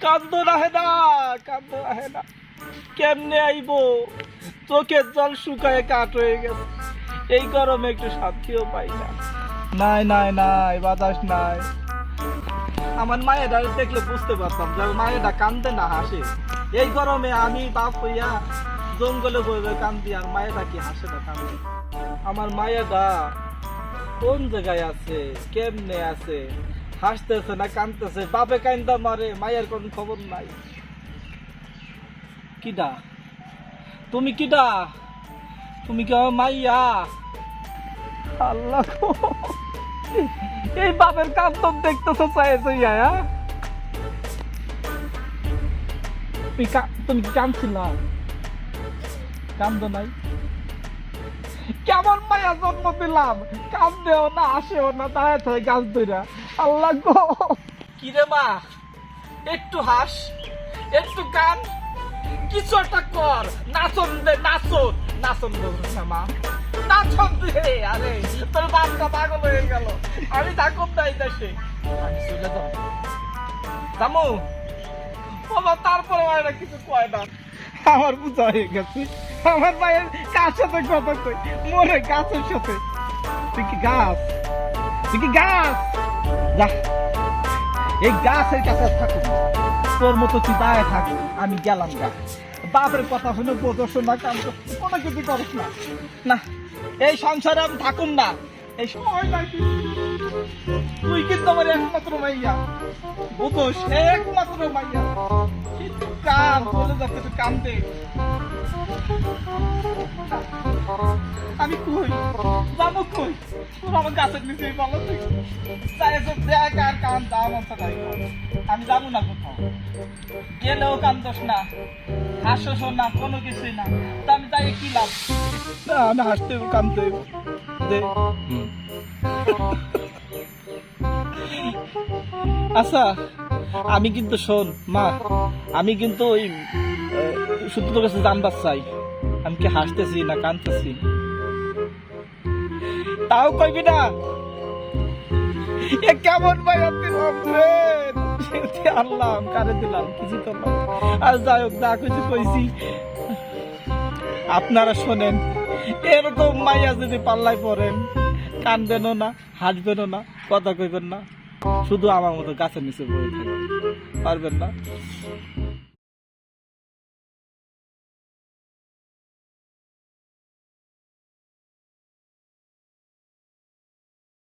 কান্দ রাহে না, কান্দ রাহে না। কেমনে আইবো? চোখের জল শুকায় কাঠ হয়ে গেছে। এই গরমে একটু শান্তিও পাই না। নাই নাই নাই, বাতাস নাই। আমার মায়েরা দেখলে বুঝতে পারতাম যে মায়েরা কান্দে না হাসে। এই গরমে আমি বাপ হইয়া জঙ্গলে বইবে কান্দি, আর মায়েরা কি হাসে না কান্দে? আমার মায়েরা কোন জায়গায় আছে, কেমনে আছে, হাসতেছে না কান্দতেছে? বাপে কান্দা মারে, মায়ের কোন খবর নাই। কিডা তুমি? কিডা তুমি? কি আমার মাইয়া? আল্লাহ গো, এই বাপের কান্দন দেখতেছো চাইছে? তুমি কি কান্দছিলা? কান্দ নাই? কেমন মায়া জন্ম দিলাম, কান্দেও না আসেও না, দাঁড়ায় থাকে গাছ ধইরা। আল্লাহ গো, কি রে মা, একটু হাস, একটু কান, কিছু একটা কর। নাচন দে, নাচন, নাচন বলছিস না মা, নাচন দে। আরে তোর বাপটা পাগল হয়ে গেল, আমি থাকুন না এই দেশে, আমি চলে যাবো। জামু বাবা, তারপরে মায়েরা কিছু কয় না। আমার বুঝা হয়ে গেছে, আমার মায়ের কার সাথে কথা কই, মনে গাছের সাথে। তুই কি গাছ? তুই কি গাছ? যা, এই গাছের কাছে থাকো, তোর মতো তুই দাঁড়ায় থাক, আমি গেলাম গা। বাপের কথা শুনে বোঝো না, কাম কোনো কিছু করিস না। না, এই সংসারে আমি থাকুন না। এই সময় নাই, তুই কিন্তু আমার একমাত্র মাইয়া, বুঝোস, একমাত্র মাইয়া। কিন্তু কার বলে যাচ্ছে তুই কান্দে? আমি কই যাবো, কই? তোর আমার গাছের নিচে বলো, তুই চাই দেখ আর কান দা মতো তাই। আমি যাবো না কোথাও, গেলেও কান্দোস না, হাসোস না, কোনো কিছুই না। তা আমি তাই কি লাভ? না, আমি হাসতে কান্দতে দে। আচ্ছা, আমি কিন্তু শোন মা, আমি কিন্তু ওই শুধু তোর কাছে জানবার চাই, আমি কি হাসতেছি না কাঁদতেছি, তাও কইবি না? এ কেমন মায়া দিলাম রে, আল্লাহ কারে দিলাম কিছু তো না। আর যাই হোক, যা কিছু কইছি আপনারা শোনেন। এরকম মাইয়া যদি পাল্লায় পড়েন, কানবেনও না, হাসবেনও না, কথা কইবেন না, শুধু আমার মতো গাছের নিচে বসে থাকবেন, পারবেন না?